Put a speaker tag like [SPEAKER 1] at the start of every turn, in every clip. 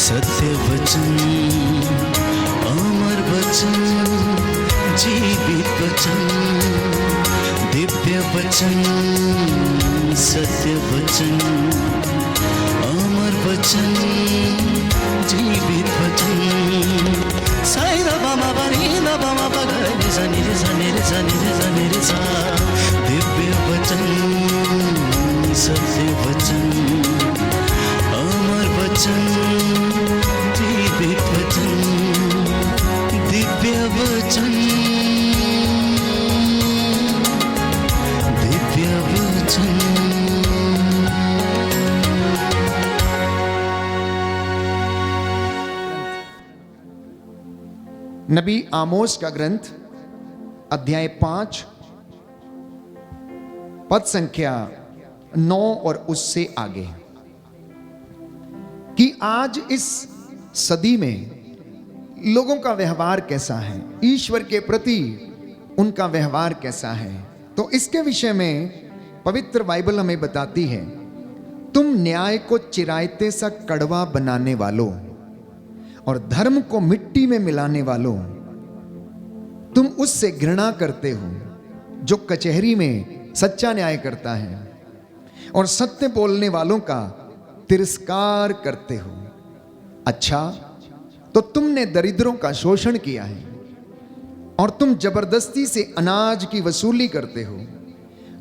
[SPEAKER 1] सत्य वचन, अमर वचन, जीवित वचन, दिव्य वचन, सत्य वचन, अमर वचन, जीवित वचन। साई दा बामा बनी दा बामा बगरे जनी रे जनी रे जनी रे जनी रे सा। दिव्य वचन, सत्य वचन, अमर वचन, जीवित वचन, दिव्य वचन, दिव्य वचन।
[SPEAKER 2] नबी आमोस का ग्रंथ अध्याय 5 पद संख्या 9 और उससे आगे, कि आज इस सदी में लोगों का व्यवहार कैसा है, ईश्वर के प्रति उनका व्यवहार कैसा है। तो इसके विषय में पवित्र बाइबल हमें बताती है, तुम न्याय को चिरायते सा कड़वा बनाने वालों और धर्म को मिट्टी में मिलाने वालों, तुम उससे घृणा करते हो जो कचहरी में सच्चा न्याय करता है और सत्य बोलने वालों का तिरस्कार करते हो। अच्छा, तो तुमने दरिद्रों का शोषण किया है और तुम जबरदस्ती से अनाज की वसूली करते हो।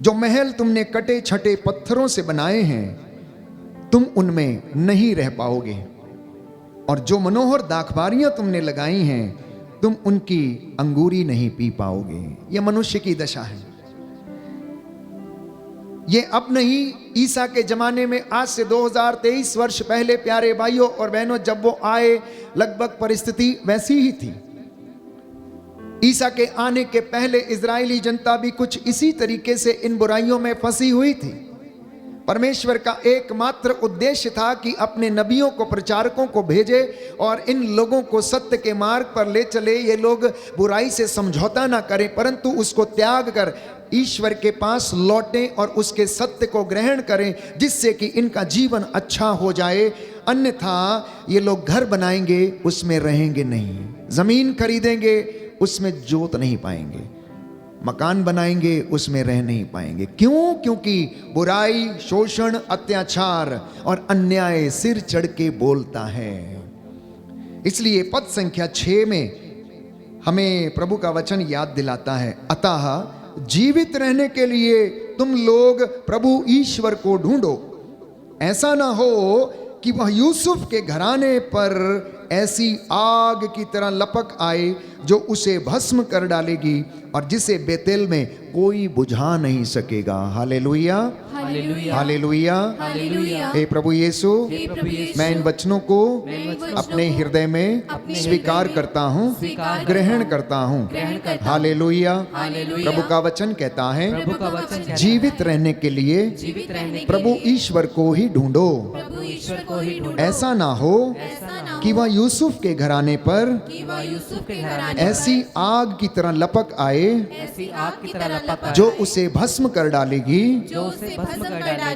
[SPEAKER 2] जो महल तुमने कटे छटे पत्थरों से बनाए हैं, तुम उनमें नहीं रह पाओगे, और जो मनोहर दाखबारियां तुमने लगाई हैं, तुम उनकी अंगूरी नहीं पी पाओगे। यह मनुष्य की दशा है। ये अब नहीं, ईसा के जमाने में आज से 2023 वर्ष पहले प्यारे भाइयों और बहनों, जब वो आए लगभग परिस्थिति वैसी ही थी। ईसा के आने के पहले इजरायली जनता भी कुछ इसी तरीके से इन बुराइयों में फंसी हुई थी। परमेश्वर का एकमात्र उद्देश्य था कि अपने नबियों को, प्रचारकों को भेजे और इन लोगों को सत्य के मार्ग पर ले चले। ये लोग बुराई से समझौता ना करें, परंतु उसको त्याग कर ईश्वर के पास लौटें और उसके सत्य को ग्रहण करें, जिससे कि इनका जीवन अच्छा हो जाए। अन्यथा ये लोग घर बनाएंगे, उसमें रहेंगे नहीं, जमीन खरीदेंगे, उसमें जोत नहीं पाएंगे, मकान बनाएंगे, उसमें रह नहीं पाएंगे। क्यों? क्योंकि बुराई, शोषण, अत्याचार और अन्याय सिर चढ़ के बोलता है। इसलिए पद संख्या 6 में हमें प्रभु का वचन याद दिलाता है, अतः जीवित रहने के लिए तुम लोग प्रभु ईश्वर को ढूंढो। ऐसा ना हो कि वह यूसुफ के घराने पर ऐसी आग की तरह लपक आए जो उसे भस्म कर डालेगी और जिसे बेतेल में कोई बुझा नहीं सकेगा। Hallelujah, hallelujah, hallelujah. हे प्रभु यीशु, मैं इन वचनों को अपने हृदय में स्वीकार करता हूँ, ग्रहण करता हूँ। हालेलुया। प्रभु का वचन कहता है, जीवित रहने के लिए प्रभु ईश्वर को ही ढूंढो। ऐसा ना हो कि वह यूसुफ के घराने पर ऐसी आग की तरह लपक आए जो उसे भस्म कर डालेगी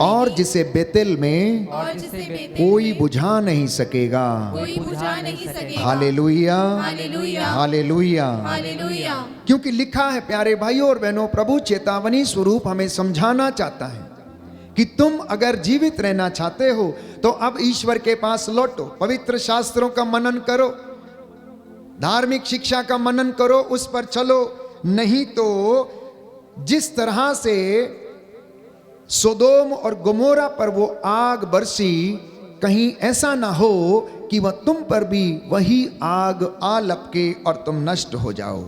[SPEAKER 2] और जिसे बेतेल में कोई बुझा नहीं सकेगा। Hallelujah, hallelujah. क्योंकि लिखा है प्यारे भाइयों और बहनों, प्रभु चेतावनी स्वरूप हमें समझाना चाहता है कि तुम अगर जीवित रहना चाहते हो तो अब ईश्वर के पास लौटो, पवित्र शास्त्रों का मनन करो, धार्मिक शिक्षा का मनन करो, उस पर चलो। नहीं तो जिस तरह से सोदोम और गोमोरा पर वो आग बरसी, कहीं ऐसा ना हो कि वह तुम पर भी वही आग आ लपके और तुम नष्ट हो जाओ।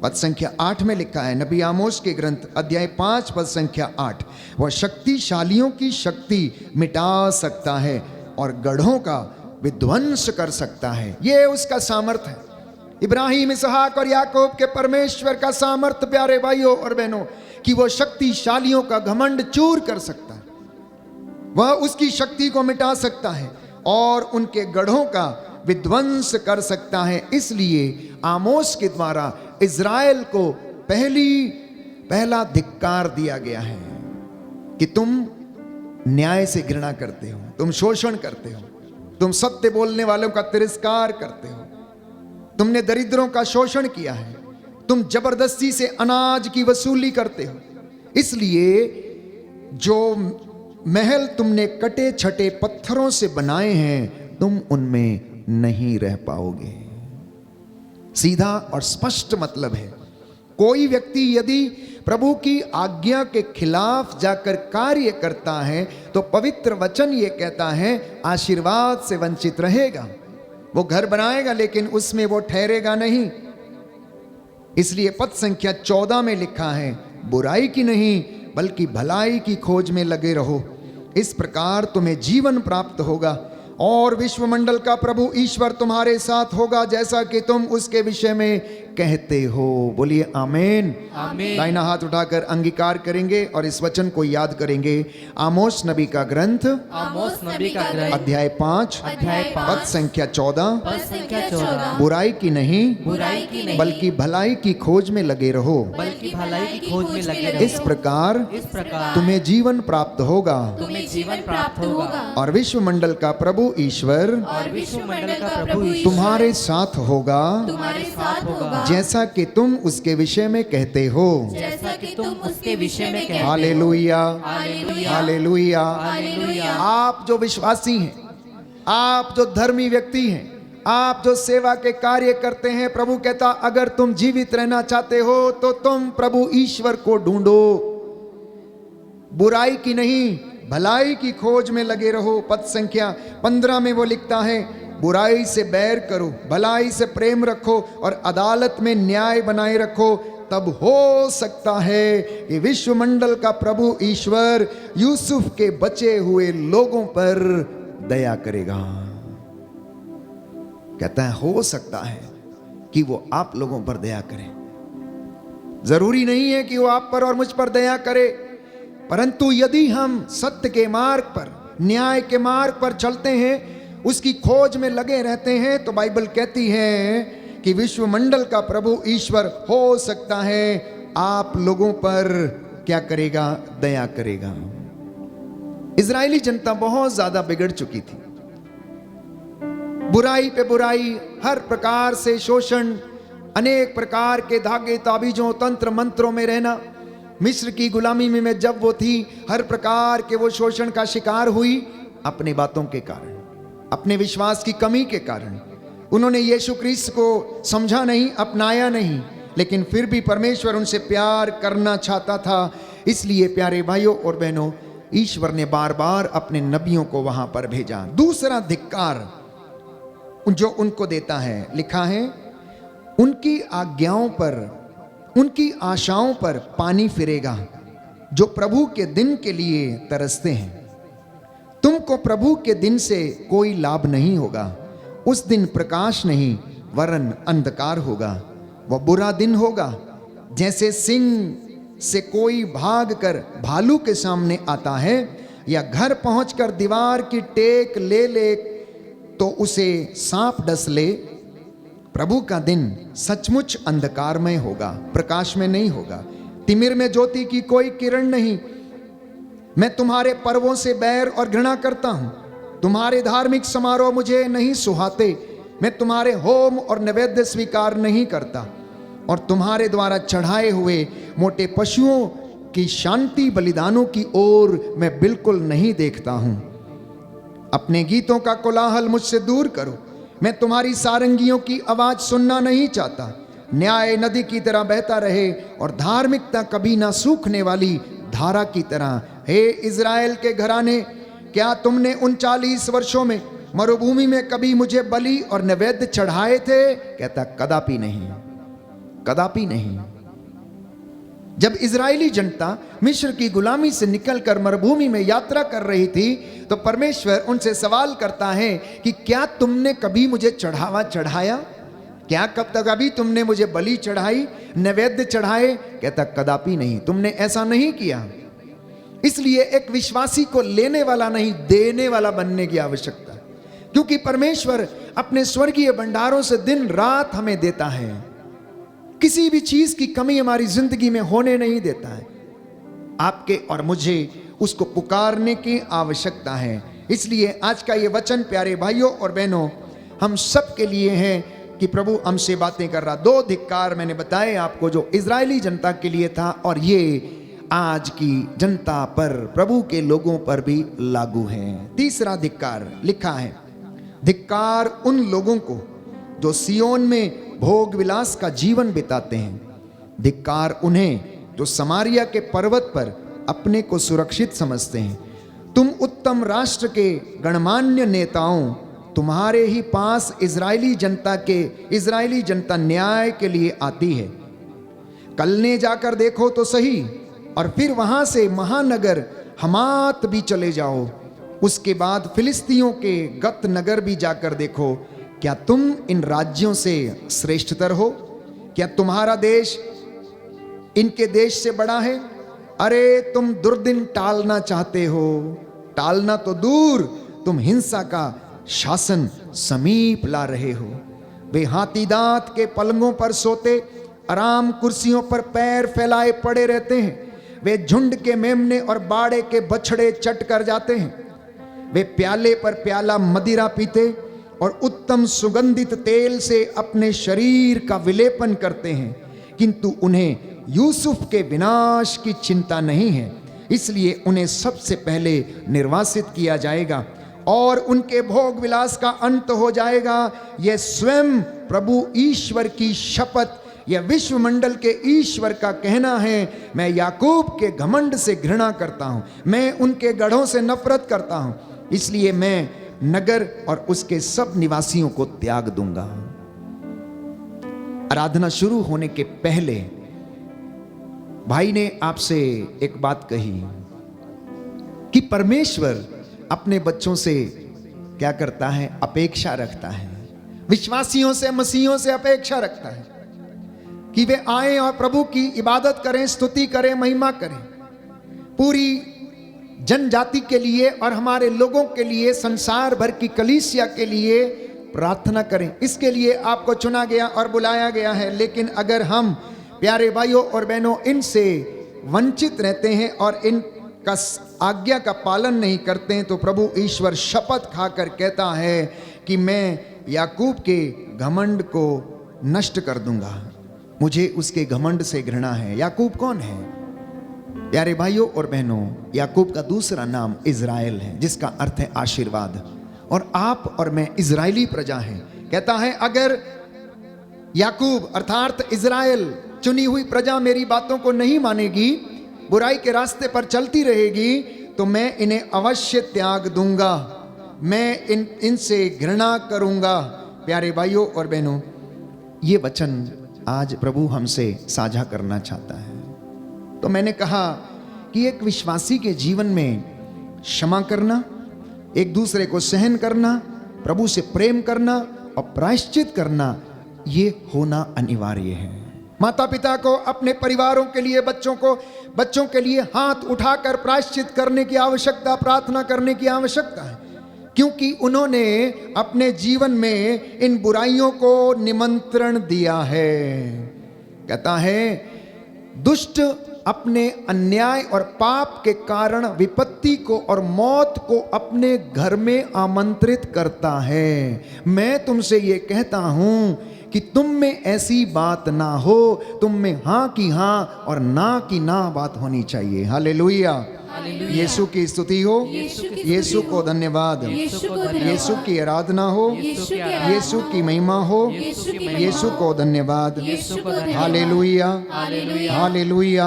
[SPEAKER 2] पद संख्या 8 में लिखा है, नबी आमोस के ग्रंथ अध्याय 5 पद संख्या 8, वह शक्तिशालियों की शक्ति मिटा सकता है और गढ़ों का विध्वंस कर सकता है। ये उसका सामर्थ्य है। इब्राहिम, इसहाक और याकूब के परमेश्वर का सामर्थ्य प्यारे भाइयों और बहनों, कि वह शक्तिशालियों का घमंड चूर कर सकता है, वह उसकी शक्ति को मिटा सकता है और उनके गढ़ों का विध्वंस कर सकता है। इसलिए आमोस के द्वारा इज़राइल को पहला धिक्कार दिया गया है कि तुम न्याय से घृणा करते हो, तुम शोषण करते हो, तुम सत्य बोलने वालों का तिरस्कार करते हो, तुमने दरिद्रों का शोषण किया है, तुम जबरदस्ती से अनाज की वसूली करते हो। इसलिए जो महल तुमने कटे छटे पत्थरों से बनाए हैं, तुम उनमें नहीं रह पाओगे। सीधा और स्पष्ट मतलब है, कोई व्यक्ति यदि प्रभु की आज्ञा के खिलाफ जाकर कार्य करता है तो पवित्र वचन ये कहता है आशीर्वाद से वंचित रहेगा। वो घर बनाएगा लेकिन उसमें वो ठहरेगा नहीं। इसलिए पद संख्या 14 में लिखा है, बुराई की नहीं बल्कि भलाई की खोज में लगे रहो, इस प्रकार तुम्हें जीवन प्राप्त होगा और विश्वमंडल का प्रभु ईश्वर तुम्हारे साथ होगा, जैसा कि तुम उसके विषय में कहते हो। बोलिए आमीन।
[SPEAKER 3] आमीन।
[SPEAKER 2] दाहिना हाथ उठाकर अंगीकार करेंगे और इस वचन को याद करेंगे। आमोस नबी का ग्रंथ
[SPEAKER 3] आमोस नबी का ग्रंथ
[SPEAKER 2] अध्याय 5 पद संख्या 14,
[SPEAKER 3] पद संख्या 14,
[SPEAKER 2] बुराई की नहीं
[SPEAKER 3] बुराई की नहीं
[SPEAKER 2] बल्कि भलाई की खोज में लगे रहो,
[SPEAKER 3] बल्कि भलाई की खोज में लगे
[SPEAKER 2] इस
[SPEAKER 3] रहो।
[SPEAKER 2] प्रकार
[SPEAKER 3] इस प्रकार
[SPEAKER 2] तुम्हें जीवन प्राप्त होगा
[SPEAKER 3] तुम्हें जीवन प्राप्त होगा
[SPEAKER 2] और विश्वमंडल का प्रभु ईश्वर
[SPEAKER 3] और विश्वमंडल का प्रभु ईश्वर
[SPEAKER 2] तुम्हारे साथ होगा,
[SPEAKER 3] तुम्हारे साथ होगा,
[SPEAKER 2] जैसा कि तुम उसके विषय में कहते हो।
[SPEAKER 3] जैसा कि तुम उसके विषय में कहते हो।
[SPEAKER 2] Hallelujah,
[SPEAKER 3] hallelujah,
[SPEAKER 2] hallelujah.
[SPEAKER 3] हालेलुया।
[SPEAKER 2] आप जो विश्वासी हैं, आप जो धर्मी व्यक्ति हैं, आप जो सेवा के कार्य करते हैं, प्रभु कहता अगर तुम जीवित रहना चाहते हो तो तुम प्रभु ईश्वर को ढूंढो, बुराई की नहीं भलाई की खोज में लगे रहो। पद संख्या 15 में वो लिखता है, बुराई से बैर करो, भलाई से प्रेम रखो और अदालत में न्याय बनाए रखो, तब हो सकता है कि विश्वमंडल का प्रभु ईश्वर यूसुफ के बचे हुए लोगों पर दया करेगा। कहता है हो सकता है कि वो आप लोगों पर दया करे। जरूरी नहीं है कि वो आप पर और मुझ पर दया करे, परंतु यदि हम सत्य के मार्ग पर, न्याय के मार्ग पर चलते हैं, उसकी खोज में लगे रहते हैं, तो बाइबल कहती है कि विश्वमंडल का प्रभु ईश्वर हो सकता है आप लोगों पर क्या करेगा, दया करेगा। इजरायली जनता बहुत ज्यादा बिगड़ चुकी थी, बुराई पे बुराई, हर प्रकार से शोषण, अनेक प्रकार के धागे ताबीजों तंत्र मंत्रों में रहना। मिस्र की गुलामी में जब वो थी, हर प्रकार के वो शोषण का शिकार हुई अपनी बातों के कारण, अपने विश्वास की कमी के कारण। उन्होंने यीशु क्रिस्त को समझा नहीं, अपनाया नहीं, लेकिन फिर भी परमेश्वर उनसे प्यार करना चाहता था। इसलिए प्यारे भाइयों और बहनों, ईश्वर ने बार बार अपने नबियों को वहां पर भेजा। दूसरा धिक्कार जो उनको देता है, लिखा है उनकी आज्ञाओं पर, उनकी आशाओं पर पानी फिरेगा जो प्रभु के दिन के लिए तरसते हैं। तुमको प्रभु के दिन से कोई लाभ नहीं होगा, उस दिन प्रकाश नहीं वरन अंधकार होगा। वह बुरा दिन होगा जैसे सिंह से कोई भागकर भालू के सामने आता है, या घर पहुंचकर दीवार की टेक ले ले तो उसे सांप डस ले। प्रभु का दिन सचमुच अंधकारमय होगा, प्रकाश में नहीं होगा। तिमिर में ज्योति की कोई किरण नहीं। मैं तुम्हारे पर्वों से बैर और घृणा करता हूं, तुम्हारे धार्मिक समारोह मुझे नहीं सुहाते। मैं तुम्हारे होम और नैवेद्य स्वीकार नहीं करता, और तुम्हारे द्वारा चढ़ाए हुए मोटे पशुओं की शांति बलिदानों की ओर मैं बिल्कुल नहीं देखता हूं। अपने गीतों का कोलाहल मुझसे दूर करो, मैं तुम्हारी सारंगियों की आवाज सुनना नहीं चाहता। न्याय नदी की तरह बहता रहे और धार्मिकता कभी ना सूखने वाली धारा की तरह। हे इज़राइल के घराने, क्या तुमने उन 40 वर्षों में मरुभूमि में कभी मुझे बलि और नैवेद्य चढ़ाए थे? कहता कदापि नहीं, कदापि नहीं। जब इजरायली जनता मिस्र की गुलामी से निकलकर मरुभूमि में यात्रा कर रही थी, तो परमेश्वर उनसे सवाल करता है कि क्या तुमने कभी मुझे चढ़ावा चढ़ाया? क्या कब तक अभी तुमने मुझे बलि चढ़ाई, नैवेद्य चढ़ाए? कहता कदापि नहीं, तुमने ऐसा नहीं किया। इसलिए एक विश्वासी को लेने वाला नहीं, देने वाला बनने की आवश्यकता है, क्योंकि परमेश्वर अपने स्वर्गीय भंडारों से दिन रात हमें देता है। किसी भी चीज की कमी हमारी जिंदगी में होने नहीं देता है। आपके और मुझे उसको पुकारने की आवश्यकता है। इसलिए आज का ये वचन प्यारे भाइयों और बहनों हम सब के लिए है कि प्रभु हमसे बातें कर रहा। 2 धिक्कार मैंने बताए आपको जो इजरायली जनता के लिए था, और ये आज की जनता पर, प्रभु के लोगों पर भी लागू है। तीसरा धिक्कार लिखा है, धिक्कार उन लोगों को जो सियोन में भोग विलास का जीवन बिताते हैं। धिक्कार उन्हें जो समारिया के पर्वत पर अपने को सुरक्षित समझते हैं। तुम उत्तम राष्ट्र के गणमान्य नेताओं, तुम्हारे ही पास इजरायली जनता न्याय के लिए आती है। कलने जाकर देखो तो सही, और फिर वहां से महानगर हमात भी चले जाओ। उसके बाद फिलिस्तियों के गत नगर भी जाकर देखो। क्या तुम इन राज्यों से श्रेष्ठतर हो? क्या तुम्हारा देश इनके देश से बड़ा है? अरे तुम दुर्दिन टालना चाहते हो, टालना तो दूर, तुम हिंसा का शासन समीप ला रहे हो। वे हाथी दांत के पलंगों पर सोते, आराम कुर्सियों पर पैर फैलाए पड़े रहते हैं। वे झुंड के मेमने और बाड़े के बछड़े चट कर जाते हैं। वे प्याले पर प्याला मदिरा पीते और उत्तम सुगंधित तेल से अपने शरीर का विलेपन करते हैं, किंतु उन्हें यूसुफ के विनाश की चिंता नहीं है। इसलिए उन्हें सबसे पहले निर्वासित किया जाएगा और उनके भोग विलास का अंत हो जाएगा। यह स्वयं प्रभु ईश्वर की शपथ, यह विश्वमंडल के ईश्वर का कहना है। मैं याकूब के घमंड से घृणा करता हूं, मैं उनके गढ़ों से नफरत करता हूं, इसलिए मैं नगर और उसके सब निवासियों को त्याग दूंगा। आराधना शुरू होने के पहले भाई ने आपसे एक बात कही कि परमेश्वर अपने बच्चों से क्या करता है? अपेक्षा रखता है। विश्वासियों से, मसीहियों से अपेक्षा रखता है कि वे आए और प्रभु की इबादत करें, स्तुति करें, महिमा करें। पूरी जनजाति के लिए और हमारे लोगों के लिए, संसार भर की कलीसिया के लिए प्रार्थना करें। इसके लिए आपको चुना गया और बुलाया गया है। लेकिन अगर हम प्यारे भाइयों और बहनों इनसे वंचित रहते हैं और इनका आज्ञा का पालन नहीं करते हैं, तो प्रभु ईश्वर शपथ खाकर कहता है कि मैं याकूब के घमंड को नष्ट कर दूंगा। मुझे उसके घमंड से घृणा है। याकूब कौन है? प्यारे भाइयों और बहनों, याकूब का दूसरा नाम इज़राइल है, जिसका अर्थ है आशीर्वाद। और आप और मैं इज़राइली प्रजा हैं। कहता है अगर याकूब अर्थात इज़राइल चुनी हुई प्रजा मेरी बातों को नहीं मानेगी, बुराई के रास्ते पर चलती रहेगी, तो मैं इन्हें अवश्य त्याग दूंगा, मैं इनसे घृणा करूंगा। प्यारे भाइयों और बहनों, ये वचन आज प्रभु हमसे साझा करना चाहता है। तो मैंने कहा कि एक विश्वासी के जीवन में क्षमा करना, एक दूसरे को सहन करना, प्रभु से प्रेम करना और प्रायश्चित करना, ये होना अनिवार्य है। माता पिता को अपने परिवारों के लिए, बच्चों के लिए हाथ उठाकर प्रायश्चित करने की आवश्यकता, प्रार्थना करने की आवश्यकता है, क्योंकि उन्होंने अपने जीवन में इन बुराइयों को निमंत्रण दिया है। कहता है दुष्ट अपने अन्याय और पाप के कारण विपत्ति को और मौत को अपने घर में आमंत्रित करता है। मैं तुमसे ये कहता हूं कि तुम में ऐसी बात ना हो, तुम में हाँ की हाँ और ना की ना बात होनी चाहिए। हालेलुया, यीशु की स्तुति हो, यीशु को धन्यवाद, यीशु की आराधना हो, यीशु की महिमा हो, यीशु को धन्यवाद। Hallelujah, hallelujah,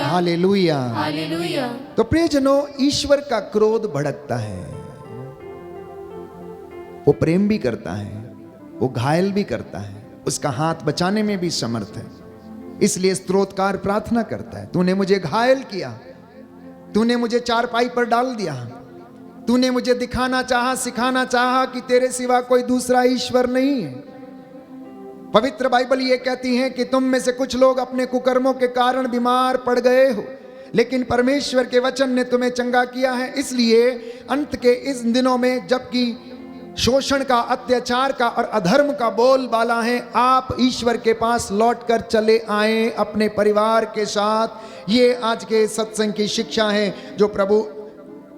[SPEAKER 2] hallelujah. तो प्रियजनों, ईश्वर का क्रोध भड़कता है, वो प्रेम भी करता है, वो घायल भी करता है, उसका हाथ बचाने में भी समर्थ है। इसलिए स्तोत्रकार प्रार्थना करता है, तूने मुझे घायल किया, तूने मुझे चारपाई पर डाल दिया, तूने मुझे दिखाना चाहा, सिखाना चाहा कि तेरे सिवा कोई दूसरा ईश्वर नहीं है। पवित्र बाइबल ये कहती है कि तुम में से कुछ लोग अपने कुकर्मों के कारण बीमार पड़ गए हो, लेकिन परमेश्वर के वचन ने तुम्हें चंगा किया है। इसलिए अंत के इस दिनों में, जबकि शोषण का, अत्याचार का और अधर्म का बोलबाला है, आप ईश्वर के पास लौटकर चले आए अपने परिवार के साथ। ये आज के सत्संग की शिक्षा है जो प्रभु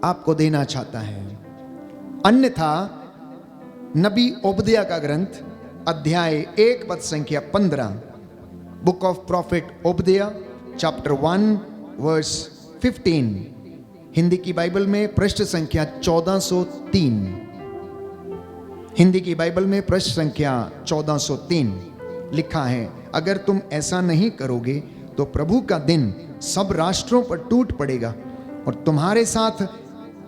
[SPEAKER 2] आपको देना चाहता है। अन्यथा नबी ओबदिया का ग्रंथ अध्याय 1 पद संख्या 15, book of prophet Obadiah chapter 1 verse 15, Hindi की बाइबल में पृष्ठ संख्या 1403, हिंदी की बाइबल में पृष्ठ संख्या 1403 लिखा है, अगर तुम ऐसा नहीं करोगे तो प्रभु का दिन सब राष्ट्रों पर टूट पड़ेगा और तुम्हारे साथ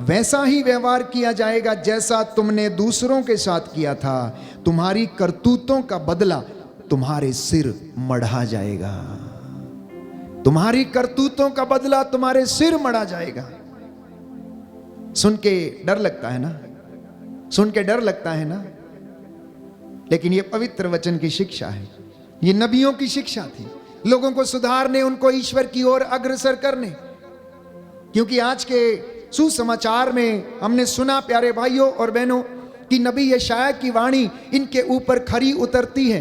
[SPEAKER 2] वैसा ही व्यवहार किया जाएगा जैसा तुमने दूसरों के साथ किया था। तुम्हारी करतूतों का बदला तुम्हारे सिर मढ़ा जाएगा। तुम्हारी करतूतों का बदला तुम्हारे सिर मढ़ा जाएगा। सुन के डर लगता है ना, सुन के डर लगता है ना, लेकिन यह पवित्र वचन की शिक्षा है, ये नबियों की शिक्षा थी, लोगों को सुधारने, उनको ईश्वर की ओर अग्रसर करने। क्योंकि आज के सुसमाचार में हमने सुना प्यारे भाइयों और बहनों कि नबी यशायाह की वाणी इनके ऊपर खरी उतरती है।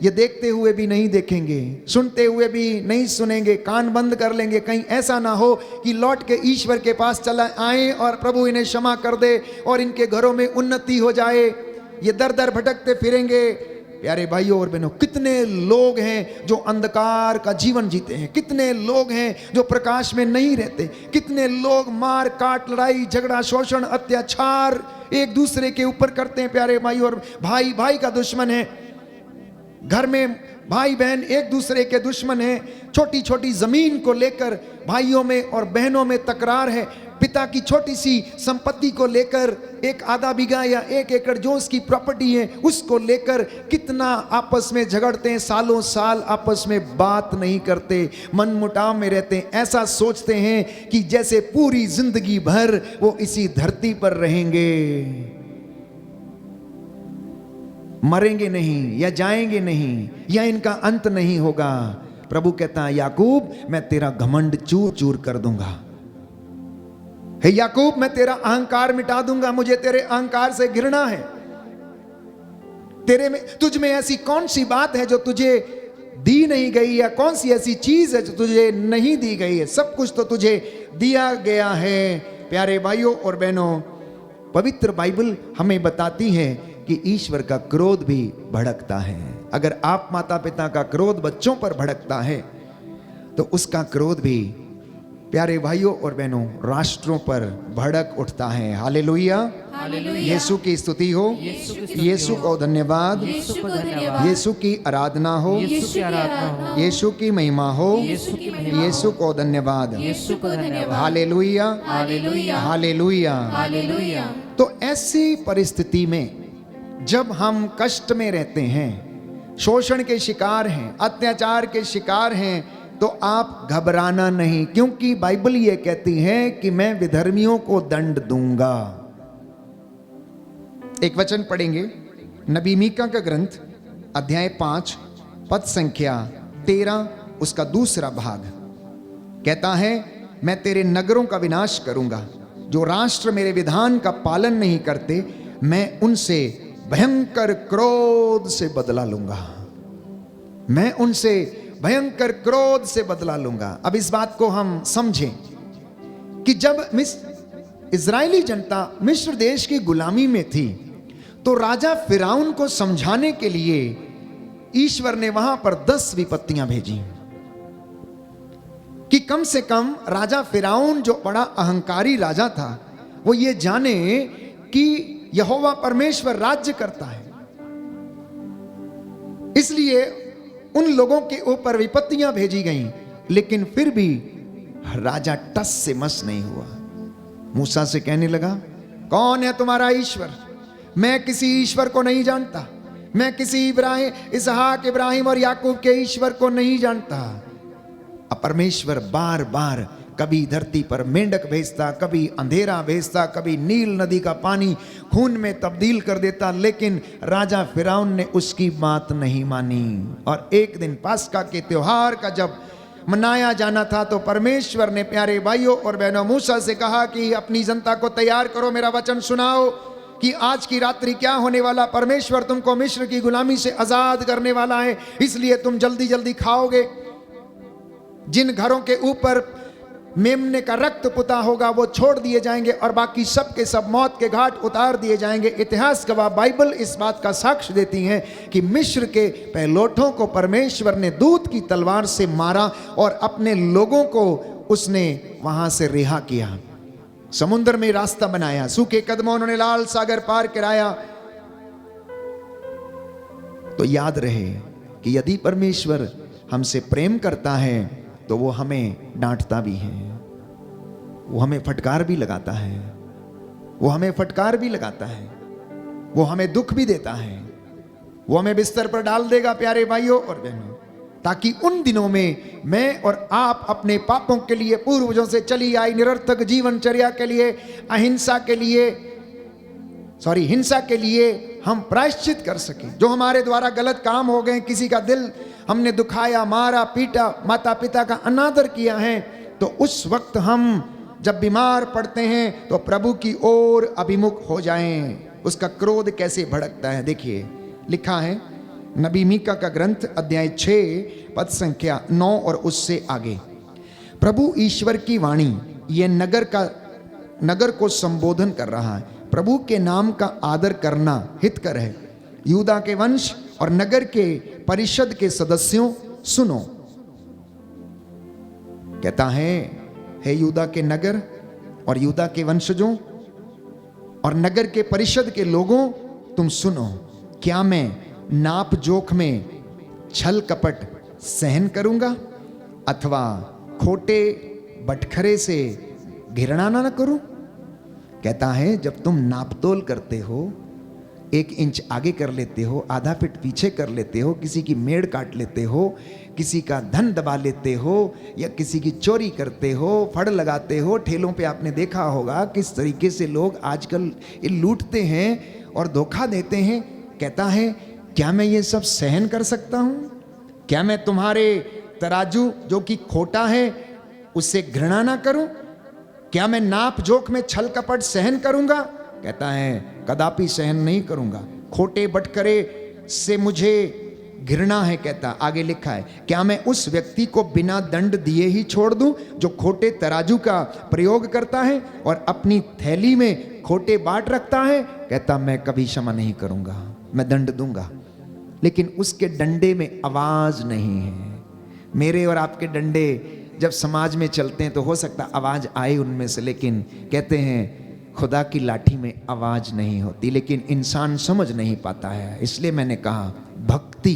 [SPEAKER 2] ये देखते हुए भी नहीं देखेंगे, सुनते हुए भी नहीं सुनेंगे, कान बंद कर लेंगे, कहीं ऐसा ना हो कि लौट के ईश्वर के पास चला आए और प्रभु इन्हें क्षमा कर दे और इनके घरों में उन्नति हो जाए। ये दर दर भटकते फिरेंगे। प्यारे भाइयों और बहनों, कितने लोग हैं जो अंधकार का जीवन जीते हैं, कितने लोग हैं जो प्रकाश में नहीं रहते, कितने लोग मार काट, लड़ाई झगड़ा, शोषण, अत्याचार एक दूसरे के ऊपर करते हैं। प्यारे भाइयों, और भाई भाई का दुश्मन है, घर में भाई बहन एक दूसरे के दुश्मन हैं। छोटी छोटी जमीन को लेकर भाइयों में और बहनों में तकरार है। पिता की छोटी सी संपत्ति को लेकर, एक आधा बीघा या 1 एकड़ जो उसकी प्रॉपर्टी है उसको लेकर कितना आपस में झगड़ते हैं, सालों साल आपस में बात नहीं करते, मन मुटाव में रहते हैं। ऐसा सोचते हैं कि जैसे पूरी जिंदगी भर वो इसी धरती पर रहेंगे, मरेंगे नहीं या जाएंगे नहीं या इनका अंत नहीं होगा। प्रभु कहता है, याकूब मैं तेरा घमंड चूर चूर कर दूंगा। हे याकूब, मैं तेरा अहंकार मिटा दूंगा, मुझे तेरे अहंकार से घृणा है। तेरे में, तुझ में ऐसी कौन सी बात है जो तुझे दी नहीं गई, या कौन सी ऐसी चीज है जो तुझे नहीं दी गई है? सब कुछ तो तुझे दिया गया है। प्यारे भाइयों और बहनों, पवित्र बाइबल हमें बताती है कि ईश्वर का क्रोध भी भड़कता है। अगर आप माता पिता का क्रोध बच्चों पर भड़कता है तो उसका क्रोध भी प्यारे भाइयों और बहनों राष्ट्रों पर भड़क उठता है। हालेलुया, यीशु की स्तुति हो, यीशु को धन्यवाद, यीशु की आराधना हो, यीशु की महिमा हो, यीशु को धन्यवाद। Hallelujah, hallelujah. तो ऐसी परिस्थिति में जब हम कष्ट में रहते हैं, शोषण के शिकार हैं, अत्याचार के शिकार हैं, तो आप घबराना नहीं, क्योंकि बाइबल ये कहती है कि मैं विधर्मियों को दंड दूंगा। एक वचन पढ़ेंगे, नबी मीका का ग्रंथ अध्याय 5 पद संख्या 13, उसका दूसरा भाग कहता है, मैं तेरे नगरों का विनाश करूंगा, जो राष्ट्र मेरे विधान का पालन नहीं करते, मैं उनसे भयंकर क्रोध से बदला लूंगा। मैं उनसे भयंकर क्रोध से बदला लूंगा। अब इस बात को हम समझें कि जब इजरायली जनता मिस्र देश की गुलामी में थी, तो राजा फिरौन को समझाने के लिए ईश्वर ने वहां पर 10 विपत्तियां भेजी कि कम से कम राजा फिरौन, जो बड़ा अहंकारी राजा था, वो ये जाने कि यहोवा परमेश्वर राज्य करता है। इसलिए उन लोगों के ऊपर विपत्तियां भेजी गईं, लेकिन फिर भी राजा टस से मस नहीं हुआ। मूसा से कहने लगा, कौन है तुम्हारा ईश्वर? मैं किसी ईश्वर को नहीं जानता, मैं किसी इसहाक, इब्राहिम और याकूब के ईश्वर को नहीं जानता। अब परमेश्वर बार बार कभी धरती पर मेंढक भेजता, कभी अंधेरा भेजता, कभी नील नदी का पानी खून में तब्दील कर देता, लेकिन राजा फिरौन ने उसकी बात नहीं मानी। और एक दिन पास्का के त्योहार का जब मनाया जाना था, तो परमेश्वर ने प्यारे भाइयों और बहनों मूसा से कहा कि अपनी जनता को तैयार करो, मेरा वचन सुनाओ कि आज की रात्रि क्या होने वाला। परमेश्वर तुमको मिस्र की गुलामी से आजाद करने वाला है, इसलिए तुम जल्दी जल्दी खाओगे। जिन घरों के ऊपर मेमने का रक्त पुता होगा, वो छोड़ दिए जाएंगे और बाकी सब के सब मौत के घाट उतार दिए जाएंगे। इतिहास गवाह बाइबल इस बात का साक्ष्य देती है कि मिस्र के पहलोठों को परमेश्वर ने दूत की तलवार से मारा और अपने लोगों को उसने वहां से रिहा किया, समुद्र में रास्ता बनाया, सूखे कदमों उन्होंने लाल सागर पार कराया। तो याद रहे कि यदि परमेश्वर हमसे प्रेम करता है तो वो हमें डांटता भी है, वो हमें फटकार भी लगाता है, वो हमें फटकार भी लगाता है, वो हमें दुख भी देता है, वो हमें बिस्तर पर डाल देगा प्यारे भाइयों और बहनों, ताकि उन दिनों में मैं और आप अपने पापों के लिए, पूर्वजों से चली आई निरर्थक जीवनचर्या के लिए, अहिंसा के लिए, हिंसा के लिए हम प्रायश्चित कर सकें। जो हमारे द्वारा गलत काम हो गए, किसी का दिल हमने दुखाया, मारा, पीटा, माता पिता का अनादर किया है, तो उस वक्त हम जब बीमार पड़ते हैं तो प्रभु की ओर अभिमुख हो जाएं। उसका क्रोध कैसे भड़कता है, देखिए लिखा है नबी मीका का ग्रंथ अध्याय 6 पद संख्या 9 और उससे आगे। प्रभु ईश्वर की वाणी ये नगर को संबोधन कर रहा है। प्रभु के नाम का आदर करना हितकर है। यूदा के वंश और नगर के परिषद के सदस्यों सुनो, कहता है हे यूदा के नगर और यूदा के वंशजों और नगर के परिषद के लोगों, तुम सुनो, क्या मैं नाप जोख में छल कपट सहन करूंगा अथवा खोटे बटखरे से घृणा न करूं? कहता है जब तुम नापतोल करते हो, 1 इंच आगे कर लेते हो, आधा फीट पीछे कर लेते हो, किसी की मेड़ काट लेते हो, किसी का धन दबा लेते हो या किसी की चोरी करते हो, फड़ लगाते हो। ठेलों पे आपने देखा होगा किस तरीके से लोग आजकल लूटते हैं और धोखा देते हैं। कहता है क्या मैं ये सब सहन कर सकता हूं? क्या मैं तुम्हारे तराजू जो कि खोटा है उससे घृणा ना करूं? क्या मैं नाप जोख में छल कपट सहन करूंगा? कहता है कदापि सहन नहीं करूंगा। खोटे बटकरे से मुझे घृणा है। कहता आगे लिखा है क्या मैं उस व्यक्ति को बिना दंड दिए ही छोड़ दूं जो खोटे तराजू का प्रयोग करता है और अपनी थैली में खोटे बाट रखता है? कहता मैं कभी क्षमा नहीं करूंगा, मैं दंड दूंगा, लेकिन उसके डंडे में आवाज नहीं है। मेरे और आपके डंडे जब समाज में चलते हैं तो हो सकता आवाज आए उनमें से, लेकिन कहते हैं खुदा की लाठी में आवाज नहीं होती, लेकिन इंसान समझ नहीं पाता है। इसलिए मैंने कहा भक्ति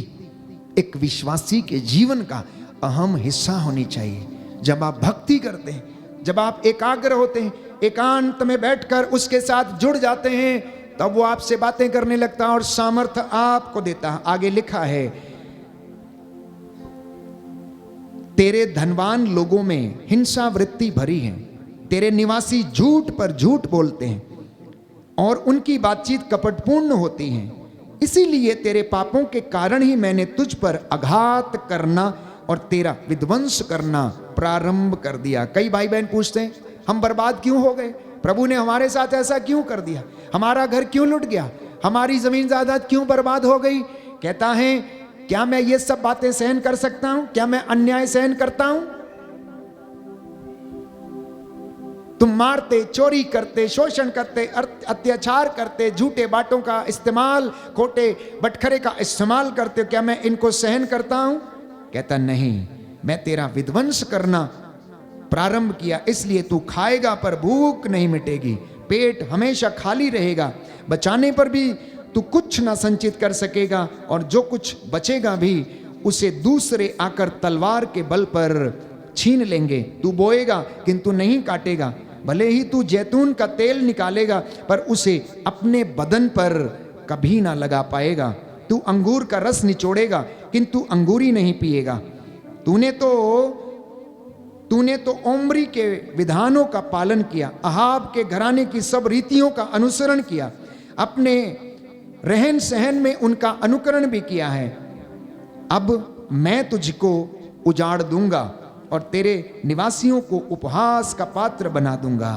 [SPEAKER 2] एक विश्वासी के जीवन का अहम हिस्सा होनी चाहिए। जब आप भक्ति करते हैं, जब आप एकाग्र होते हैं, एकांत में बैठकर उसके साथ जुड़ जाते हैं, तब वो आपसे बातें करने लगता है और सामर्थ्य आपको देता है। आगे लिखा है तेरे धनवान लोगों में हिंसा वृत्ति भरी है, तेरे निवासी झूठ पर झूठ बोलते हैं और उनकी बातचीत कपटपूर्ण होती है। इसीलिए तेरे पापों के कारण ही मैंने तुझ पर आघात करना और तेरा विध्वंस करना प्रारंभ कर दिया। कई भाई बहन पूछते हैं हम बर्बाद क्यों हो गए, प्रभु ने हमारे साथ ऐसा क्यों कर दिया, हमारा घर क्यों लुट गया, हमारी जमीन जायदाद क्यों बर्बाद हो गई? कहता है क्या मैं ये सब बातें सहन कर सकता हूं? क्या मैं अन्याय सहन करता हूं? तुम मारते, चोरी करते, शोषण करते, अत्याचार करते, झूठे बातों का इस्तेमाल, खोटे बटखरे का इस्तेमाल करते हो, क्या मैं इनको सहन करता हूं? कहता नहीं, मैं तेरा विध्वंस करना प्रारंभ किया, इसलिए तू खाएगा पर भूख नहीं मिटेगी, पेट हमेशा खाली रहेगा, बचाने पर भी तू कुछ ना संचित कर सकेगा और जो कुछ बचेगा भी उसे दूसरे आकर तलवार के बल पर छीन लेंगे। तू बोएगा किंतु नहीं काटेगा, भले ही तू जैतून का तेल निकालेगा पर उसे अपने बदन पर कभी ना लगा पाएगा। तू अंगूर का रस निचोड़ेगा किंतु अंगूरी नहीं पिएगा। तूने तो ओम्री के विधानों का पालन किया, अहाब के घराने की सब रीतियों का अनुसरण किया, अपने रहन सहन में उनका अनुकरण भी किया है। अब मैं तुझको उजाड़ दूंगा और तेरे निवासियों को उपहास का पात्र बना दूंगा।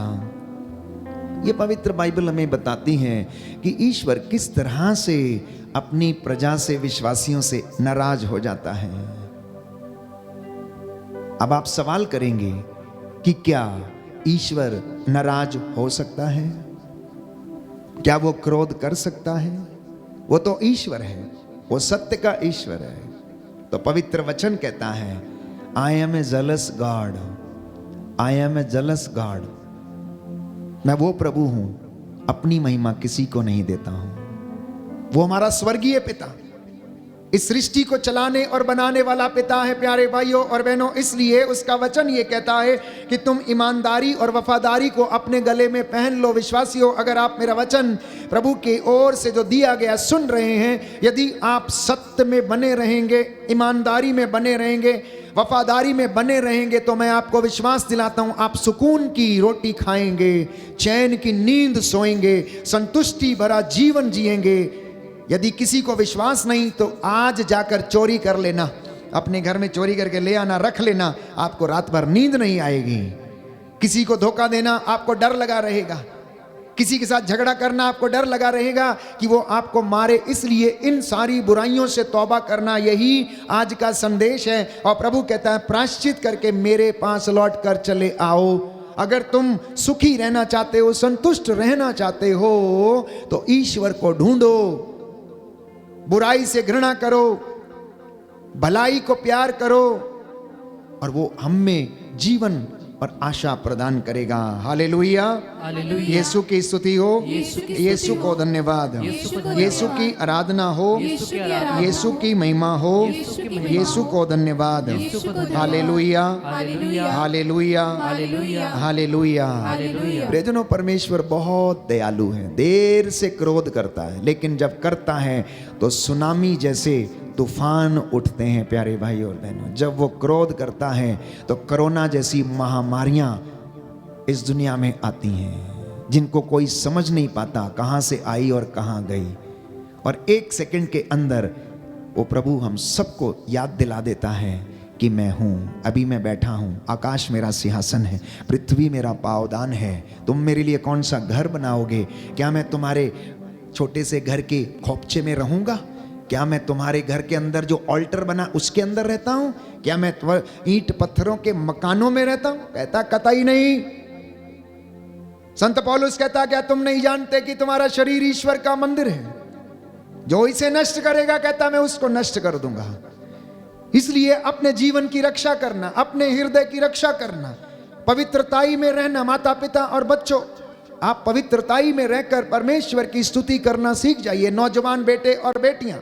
[SPEAKER 2] ये पवित्र बाइबल हमें बताती है कि ईश्वर किस तरह से अपनी प्रजा से, विश्वासियों से नाराज हो जाता है। अब आप सवाल करेंगे कि क्या ईश्वर नाराज हो सकता है? क्या वो क्रोध कर सकता है? वो तो ईश्वर है, वो सत्य का ईश्वर है। तो पवित्र वचन कहता है, I am a jealous God, I am a jealous God. मैं वो प्रभु हूं, अपनी महिमा किसी को नहीं देता हूं। वो हमारा स्वर्गीय पिता, इस सृष्टि को चलाने और बनाने वाला पिता है प्यारे भाइयों और बहनों। इसलिए उसका वचन ये कहता है कि तुम ईमानदारी और वफादारी को अपने गले में पहन लो। विश्वासियों, अगर आप मेरा वचन प्रभु की ओर से जो दिया गया सुन रहे हैं, यदि आप सत्य में बने रहेंगे, ईमानदारी में बने रहेंगे, वफादारी में बने रहेंगे, तो मैं आपको विश्वास दिलाता हूं, आप सुकून की रोटी खाएंगे, चैन की नींद सोएंगे, संतुष्टि भरा जीवन जिएंगे। यदि किसी को विश्वास नहीं तो आज जाकर चोरी कर लेना, अपने घर में चोरी करके ले आना, रख लेना, आपको रात भर नींद नहीं आएगी। किसी को धोखा देना आपको डर लगा रहेगा, किसी के साथ झगड़ा करना आपको डर लगा रहेगा कि वो आपको मारे। इसलिए इन सारी बुराइयों से तौबा करना, यही आज का संदेश है। और प्रभु कहता है, प्रायश्चित करके मेरे पास लौट कर चले आओ। अगर तुम सुखी रहना चाहते हो, संतुष्ट रहना चाहते हो, तो ईश्वर को ढूंढो, बुराई से घृणा करो, भलाई को प्यार करो, और वो हम में जीवन और आशा प्रदान करेगा। Hallelujah,
[SPEAKER 3] hallelujah.
[SPEAKER 2] यीशु की स्तुति हो,
[SPEAKER 3] यीशु की
[SPEAKER 2] यीशु
[SPEAKER 3] स्तुति
[SPEAKER 2] को
[SPEAKER 3] हो,
[SPEAKER 2] धन्यवाद,
[SPEAKER 3] यीशु को धन्यवाद,
[SPEAKER 2] यीशु की आराधना हो,
[SPEAKER 3] यीशु की आराधना,
[SPEAKER 2] यीशु की महिमा हो,
[SPEAKER 3] यीशु की महिमा
[SPEAKER 2] यीशु को धन्यवाद।
[SPEAKER 3] यीशु को धन्यवाद।
[SPEAKER 2] Hallelujah,
[SPEAKER 3] hallelujah,
[SPEAKER 2] hallelujah,
[SPEAKER 3] hallelujah,
[SPEAKER 2] hallelujah.
[SPEAKER 3] Hallelujah.
[SPEAKER 2] प्रियजनों, परमेश्वर बहुत दयालु है, देर से क्रोध करता है, लेकिन जब करता है तो सुनामी जैसे तूफान उठते हैं प्यारे भाई और बहनों। जब वो क्रोध करता है तो कोरोना जैसी महामारियां इस दुनिया में आती हैं, जिनको कोई समझ नहीं पाता कहां से आई और कहां गई। और एक सेकंड के अंदर वो प्रभु हम सबको याद दिला देता है कि मैं हूं, अभी मैं बैठा हूं, आकाश मेरा सिंहासन है, पृथ्वी मेरा पावदान है, तुम मेरे लिए कौन सा घर बनाओगे? क्या मैं तुम्हारे छोटे से घर के खोपचे में रहूंगा? क्या मैं तुम्हारे घर के अंदर जो ऑल्टर बना उसके अंदर रहता हूं? क्या मैं ईंट पत्थरों के मकानों में रहता हूं? कहता कतई नहीं। संत पौलुस कहता, क्या तुम नहीं जानते कि तुम्हारा शरीर ईश्वर का मंदिर है? जो इसे नष्ट करेगा, कहता मैं उसको नष्ट कर दूंगा। इसलिए अपने जीवन की रक्षा करना, अपने हृदय की रक्षा करना, पवित्रताई में रहना। माता पिता और बच्चों, आप पवित्रताई में रहकर परमेश्वर की स्तुति करना सीख जाइए। नौजवान बेटे और बेटियां,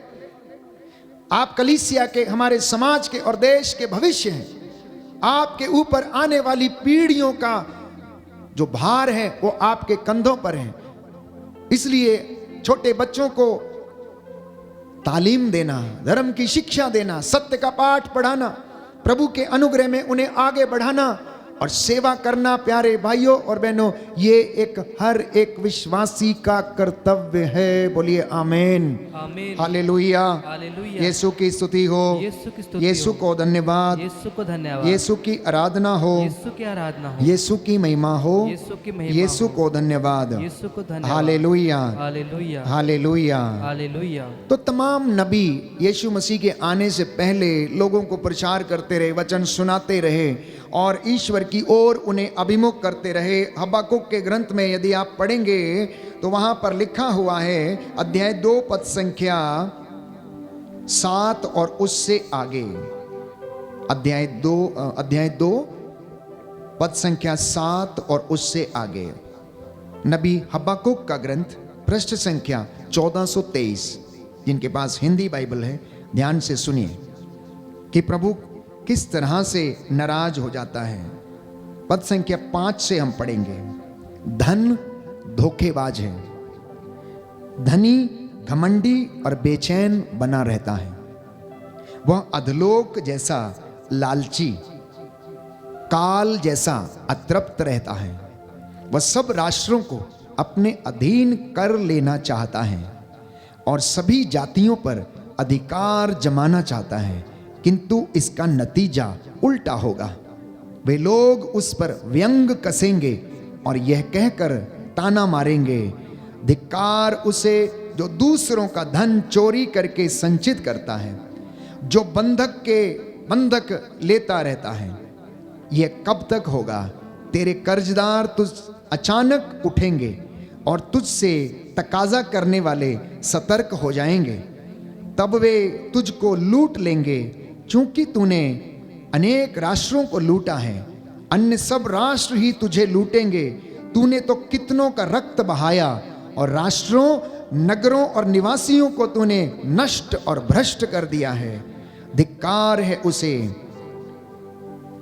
[SPEAKER 2] आप कलीसिया के, हमारे समाज के और देश के भविष्य हैं। आपके ऊपर आने वाली पीढ़ियों का जो भार है वो आपके कंधों पर है। इसलिए छोटे बच्चों को तालीम देना, धर्म की शिक्षा देना, सत्य का पाठ पढ़ाना, प्रभु के अनुग्रह में उन्हें आगे बढ़ाना और सेवा करना प्यारे भाइयों और बहनों, ये एक हर एक विश्वासी का कर्तव्य है। बोलिए आमीन,
[SPEAKER 3] आमीन,
[SPEAKER 2] हालेलुया,
[SPEAKER 3] हालेलुया।
[SPEAKER 2] यीशु की स्तुति हो,
[SPEAKER 3] यीशु की स्तुति
[SPEAKER 2] यीशु
[SPEAKER 3] हो,
[SPEAKER 2] को धन्यवाद,
[SPEAKER 3] यीशु को धन्यवाद,
[SPEAKER 2] यीशु की आराधना हो,
[SPEAKER 3] यीशु की आराधना हो,
[SPEAKER 2] यीशु की महिमा हो,
[SPEAKER 3] यीशु की महिमा
[SPEAKER 2] यीशु
[SPEAKER 3] हो,
[SPEAKER 2] को धन्यवाद,
[SPEAKER 3] यीशु को धन्यवाद।
[SPEAKER 2] Hallelujah,
[SPEAKER 3] hallelujah,
[SPEAKER 2] hallelujah.
[SPEAKER 3] हालेलुया।
[SPEAKER 2] तो तमाम नबी यीशु मसीह के आने से पहले लोगों को प्रचार करते रहे, वचन सुनाते रहे और ईश्वर की ओर उन्हें अभिमुख करते रहे। हबक्कुक के ग्रंथ में यदि आप पढ़ेंगे तो वहां पर लिखा हुआ है, अध्याय 2 पद संख्या 7 और उससे आगे, अध्याय 2 पद संख्या 7 और उससे आगे, नबी हबक्कुक का ग्रंथ, पृष्ठ संख्या 1423। जिनके पास हिंदी बाइबल है ध्यान से सुनिए कि प्रभु किस तरह से नाराज हो जाता है। पद संख्या 5 से हम पढ़ेंगे। धन धोखेबाज है, धनी घमंडी और बेचैन बना रहता है, वह अधलोक जैसा लालची, काल जैसा अतृप्त रहता है, वह सब राष्ट्रों को अपने अधीन कर लेना चाहता है और सभी जातियों पर अधिकार जमाना चाहता है, किंतु इसका नतीजा उल्टा होगा। वे लोग उस पर व्यंग कसेंगे और यह कहकर ताना मारेंगे, धिक्कार उसे जो दूसरों का धन चोरी करके संचित करता है, जो बंधक लेता रहता है। यह कब तक होगा? तेरे कर्जदार तुझ अचानक उठेंगे और तुझसे तकाजा करने वाले सतर्क हो जाएंगे। तब वे तुझको लूट लेंगे, क्योंकि तूने अनेक राष्ट्रों को लूटा है। अन्य सब राष्ट्र ही तुझे लूटेंगे। तूने तो कितनों का रक्त बहाया और राष्ट्रों, नगरों और निवासियों को तूने नष्ट और भ्रष्ट कर दिया है। धिक्कार है उसे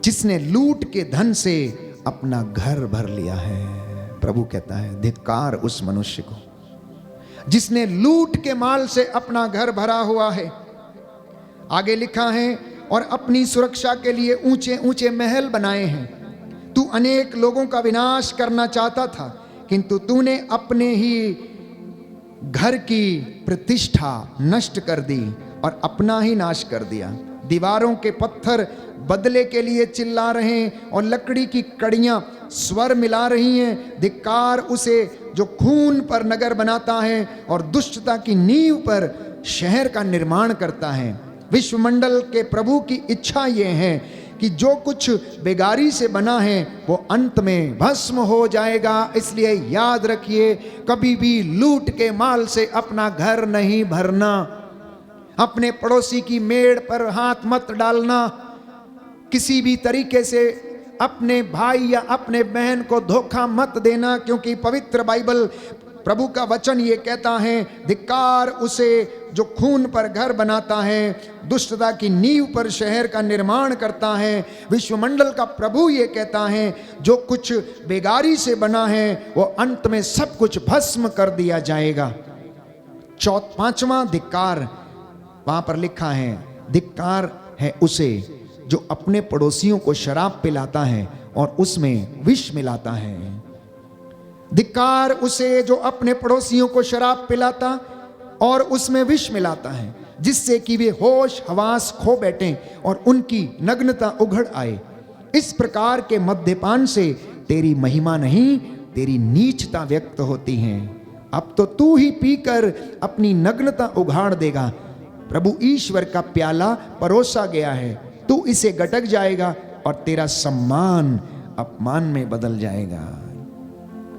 [SPEAKER 2] जिसने लूट के धन से अपना घर भर लिया है। प्रभु कहता है धिक्कार उस मनुष्य को जिसने लूट के माल से अपना घर भरा हुआ है। आगे लिखा है, और अपनी सुरक्षा के लिए ऊंचे ऊंचे महल बनाए हैं। तू अनेक लोगों का विनाश करना चाहता था, किंतु तूने अपने ही घर की प्रतिष्ठा नष्ट कर दी और अपना ही नाश कर दिया। दीवारों के पत्थर बदले के लिए चिल्ला रहे हैं और लकड़ी की कड़ियां स्वर मिला रही हैं। धिक्कार उसे जो खून पर नगर बनाता है और दुष्टता की नींव पर शहर का निर्माण करता है। विश्वमंडल के प्रभु की इच्छा यह है कि जो कुछ बेगारी से बना है वो अंत में भस्म हो जाएगा। इसलिए याद रखिए, कभी भी लूट के माल से अपना घर नहीं भरना। अपने पड़ोसी की मेड़ पर हाथ मत डालना। किसी भी तरीके से अपने भाई या अपने बहन को धोखा मत देना, क्योंकि पवित्र बाइबल प्रभु का वचन ये कहता है, धिक्कार उसे जो खून पर घर बनाता है, दुष्टता की नींव पर शहर का निर्माण करता है। विश्वमंडल का प्रभु ये कहता है, जो कुछ बेगारी से बना है वो अंत में सब कुछ भस्म कर दिया जाएगा। पांचवा धिक्कार वहां पर लिखा है, धिक्कार है उसे जो अपने पड़ोसियों को शराब पिलाता है और उसमें विष मिलाता है। धिक्कार उसे जो अपने पड़ोसियों को शराब पिलाता और उसमें विष मिलाता है, जिससे कि वे होश हवास खो बैठें और उनकी नग्नता उघड़ आए। इस प्रकार के मद्यपान से तेरी महिमा नहीं, तेरी नीचता व्यक्त होती है। अब तो तू ही पीकर अपनी नग्नता उघाड़ देगा। प्रभु ईश्वर का प्याला परोसा गया है, तू इसे गटक जाएगा और तेरा सम्मान अपमान में बदल जाएगा।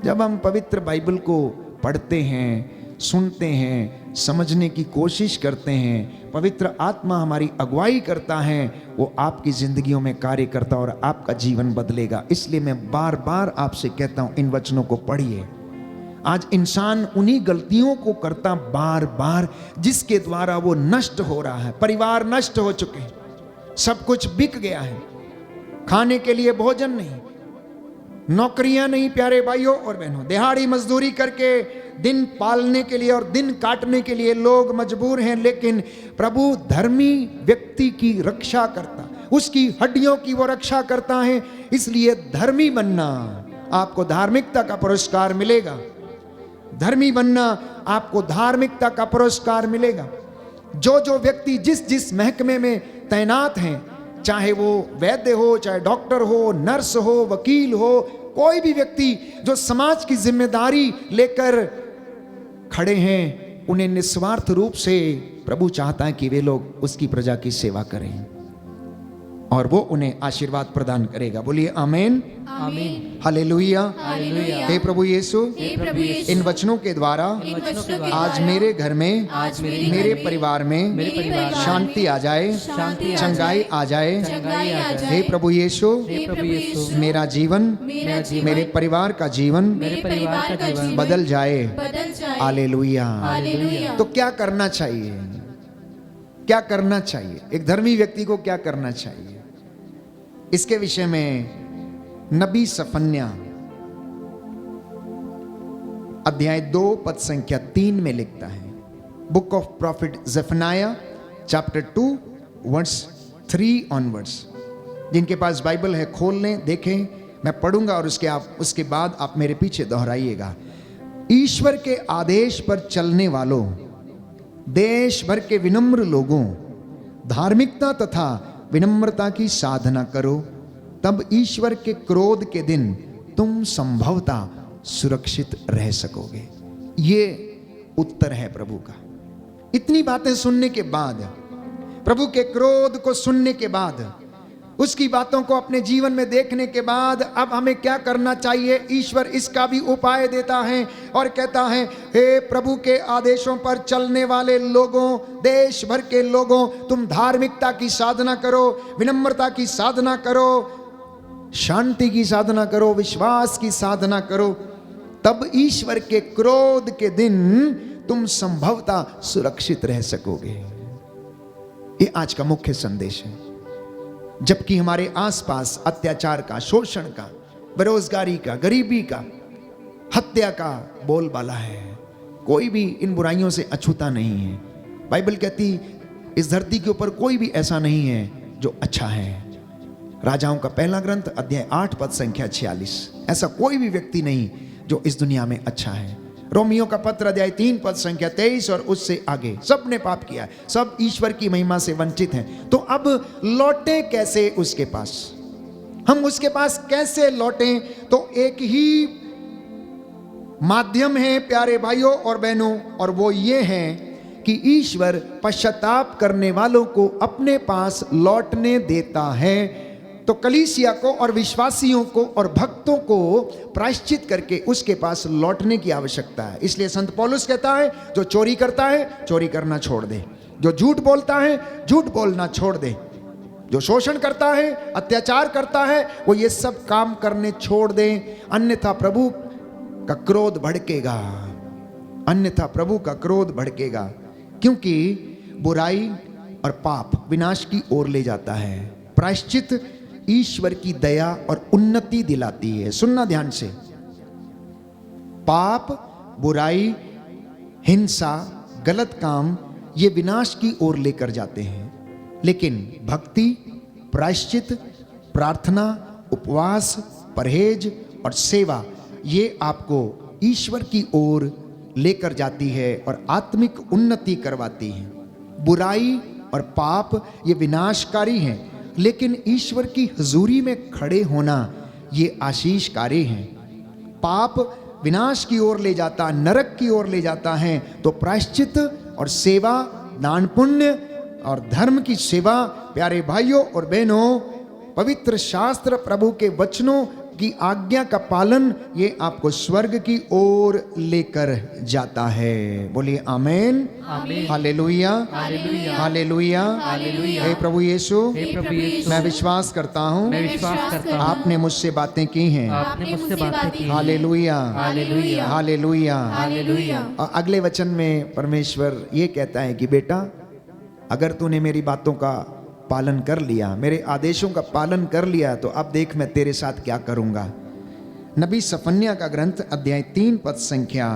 [SPEAKER 2] जब हम पवित्र बाइबल को पढ़ते हैं, सुनते हैं, समझने की कोशिश करते हैं, पवित्र आत्मा हमारी अगुवाई करता है, वो आपकी जिंदगियों में कार्य करता और आपका जीवन बदलेगा। इसलिए मैं बार बार आपसे कहता हूं, इन वचनों को पढ़िए। आज इंसान उन्हीं गलतियों को करता बार बार जिसके द्वारा वो नष्ट हो रहा है। परिवार नष्ट हो चुके हैं, सब कुछ बिक गया है, खाने के लिए भोजन नहीं, नौकरियां नहीं प्यारे भाइयों और बहनों, दिहाड़ी मजदूरी करके दिन पालने के लिए और दिन काटने के लिए लोग मजबूर हैं। लेकिन प्रभु धर्मी व्यक्ति की रक्षा करता, उसकी हड्डियों की वो रक्षा करता है। इसलिए धर्मी बनना, आपको धार्मिकता का पुरस्कार मिलेगा। धर्मी बनना, आपको धार्मिकता का पुरस्कार मिलेगा। जो जो व्यक्ति जिस जिस महकमे में तैनात हैं, चाहे वो वैद्य हो, चाहे डॉक्टर हो, नर्स हो, वकील हो, कोई भी व्यक्ति जो समाज की जिम्मेदारी लेकर खड़े हैं, उन्हें निस्वार्थ रूप से प्रभु चाहता है कि वे लोग उसकी प्रजा की सेवा करें और वो उन्हें आशीर्वाद प्रदान करेगा। बोलिए आमीन,
[SPEAKER 3] आमीन,
[SPEAKER 2] हालेलुया।
[SPEAKER 3] हालेलुया।
[SPEAKER 2] हे प्रभु यीशु, इन वचनों के द्वारा आज मेरे घर में, मेरे परिवार में शांति आ जाए, चंगाई आ जाए। हे प्रभु यीशु, मेरा जीवन, मेरे परिवार का जीवन बदल जाए। हालेलुया। तो क्या करना चाहिए? क्या करना चाहिए? एक धर्मी व्यक्ति को क्या करना चाहिए? इसके विषय में नबी सफन्या अध्याय 2 पद संख्या 3 में लिखता है। Book of prophet Zephaniah chapter 2 verse 3 onwards. जिनके पास बाइबल है खोल लें, देखें। मैं पढ़ूंगा और उसके बाद आप मेरे पीछे दोहराइएगा। ईश्वर के आदेश पर चलने वालों, देश भर के विनम्र लोगों, धार्मिकता तथा विनम्रता की साधना करो, तब ईश्वर के क्रोध के दिन तुम संभवतः सुरक्षित रह सकोगे। ये उत्तर है प्रभु का। इतनी बातें सुनने के बाद, प्रभु के क्रोध को सुनने के बाद उसकी बातों को अपने जीवन में देखने के बाद अब हमें क्या करना चाहिए, ईश्वर इसका भी उपाय देता है और कहता है, हे प्रभु के आदेशों पर चलने वाले लोगों, देश भर के लोगों, तुम धार्मिकता की साधना करो, विनम्रता की साधना करो, शांति की साधना करो, विश्वास की साधना करो, तब ईश्वर के क्रोध के दिन तुम संभवतः सुरक्षित रह सकोगे। ये आज का मुख्य संदेश है। जबकि हमारे आसपास अत्याचार का, शोषण का, बेरोजगारी का, गरीबी का, हत्या का बोलबाला है, कोई भी इन बुराइयों से अछूता नहीं है। बाइबल कहती इस धरती के ऊपर कोई भी ऐसा नहीं है जो अच्छा है। राजाओं का पहला ग्रंथ अध्याय 8 पद संख्या 46। ऐसा कोई भी व्यक्ति नहीं जो इस दुनिया में अच्छा है। रोमियो का पत्र अध्याय 3 पद संख्या 23 और उससे आगे, सब ने पाप किया है, सब ईश्वर की महिमा से वंचित हैं। तो अब लौटे कैसे उसके पास, हम उसके पास कैसे लौटें? तो एक ही माध्यम है प्यारे भाइयों और बहनों, और वो ये है कि ईश्वर पश्चाताप करने वालों को अपने पास लौटने देता है। तो कलीसिया को और विश्वासियों को और भक्तों को प्रायश्चित करके उसके पास लौटने की आवश्यकता है। इसलिए संत पौलुस कहता है, जो चोरी करता है चोरी करना छोड़ दे, जो झूठ बोलता है झूठ बोलना छोड़ दे, जो शोषण करता है, अत्याचार करता है, वो ये सब काम करने छोड़ दे, अन्यथा प्रभु का क्रोध भड़केगा, अन्यथा प्रभु का क्रोध भड़केगा। क्योंकि बुराई और पाप विनाश की ओर ले जाता है, प्रायश्चित ईश्वर की दया और उन्नति दिलाती है। सुनना ध्यान से, पाप, बुराई, हिंसा, गलत काम ये विनाश की ओर लेकर जाते हैं, लेकिन भक्ति, प्रायश्चित, प्रार्थना, उपवास, परहेज और सेवा ये आपको ईश्वर की ओर लेकर जाती है और आत्मिक उन्नति करवाती है। बुराई और पाप ये विनाशकारी हैं, लेकिन ईश्वर की हुजूरी में खड़े होना ये आशीषकारी है। पाप विनाश की ओर ले जाता, नरक की ओर ले जाता है, तो प्रायश्चित और सेवा, दान पुण्य और धर्म की सेवा, प्यारे भाइयों और बहनों, पवित्र शास्त्र प्रभु के वचनों की आज्ञा का पालन ये आपको स्वर्ग की ओर लेकर जाता है। बोलिए आमेन,
[SPEAKER 3] आमीन,
[SPEAKER 2] हालेलुया,
[SPEAKER 3] हालेलुया,
[SPEAKER 2] हालेलुया,
[SPEAKER 3] हालेलुया।
[SPEAKER 2] हे प्रभु यीशु,
[SPEAKER 3] हे प्रभु यीशु,
[SPEAKER 2] मैं विश्वास करता हूँ
[SPEAKER 3] मैं विश्वास करता हूँ
[SPEAKER 2] आपने मुझसे बातें की हैं।
[SPEAKER 3] आपने मुझसे बातें की हैं।
[SPEAKER 2] Hallelujah,
[SPEAKER 3] hallelujah,
[SPEAKER 2] hallelujah.
[SPEAKER 3] हालेलुया।
[SPEAKER 2] और अगले वचन में परमेश्वर ये कहता है कि बेटा, अगर तूने मेरी बातों का पालन कर लिया, मेरे आदेशों का पालन कर लिया, तो अब देख मैं तेरे साथ क्या करूंगा। नबी सफन्या का ग्रंथ अध्याय 3 पद संख्या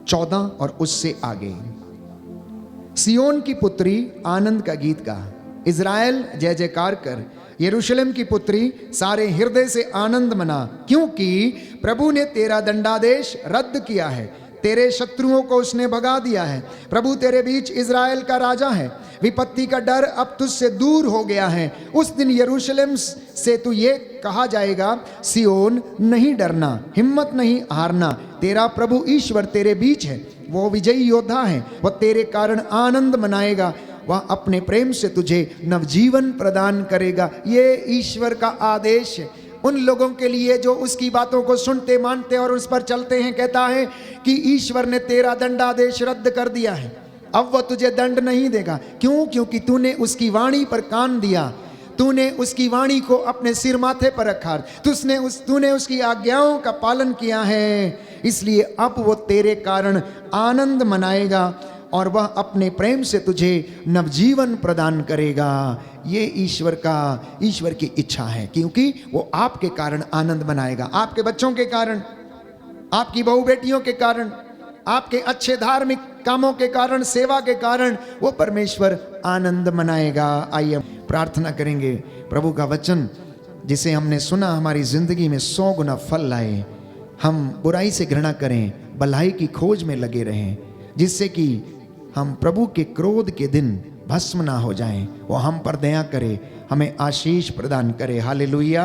[SPEAKER 2] 14 और उससे आगे। सियोन की पुत्री आनंद का गीत गा, इज़राइल जय जयकार कर, यरूशलेम की पुत्री सारे हृदय से आनंद मना, क्योंकि प्रभु ने तेरा दंडादेश रद्द किया है, तेरे शत्रुओं को उसने भगा दिया है। प्रभु तेरे बीच इज़राइल का राजा है, विपत्ति का डर अब तुझसे दूर हो गया है। उस दिन यरूशलेम से तू ये कहा जाएगा, सियोन नहीं डरना, हिम्मत नहीं हारना, तेरा प्रभु ईश्वर तेरे बीच है, वो विजयी योद्धा है, वह तेरे कारण आनंद मनाएगा, वह अपने प्रेम से तुझे नवजीवन प्रदान करेगा। ये ईश्वर का आदेश है उन लोगों के लिए जो उसकी बातों को सुनते, मानते और उस पर चलते हैं। कहता है कि ईश्वर ने तेरा दंडादेश रद्द कर दिया है, अब वह तुझे दंड नहीं देगा। क्यों? क्योंकि तूने उसकी वाणी पर कान दिया, तूने उसकी वाणी को अपने सिर माथे पर रखा, तूने उसकी आज्ञाओं का पालन किया है, इसलिए अब वो तेरे कारण आनंद मनाएगा और वह अपने प्रेम से तुझे नवजीवन प्रदान करेगा। ये ईश्वर की इच्छा है, क्योंकि वो आपके कारण आनंद मनाएगा, आपके बच्चों के कारण, आपकी बहू बेटियों के कारण, आपके अच्छे धार्मिक कामों के कारण, सेवा के कारण वो परमेश्वर आनंद मनाएगा। आइए प्रार्थना करेंगे। प्रभु का वचन जिसे हमने सुना हमारी जिंदगी में 100 गुना फल लाए। हम बुराई से घृणा करें, भलाई की खोज में लगे रहें, जिससे कि हम प्रभु के क्रोध के दिन भस्म ना हो जाएं। वो हम पर दया करे, हमें आशीष प्रदान करे। हालेलुया।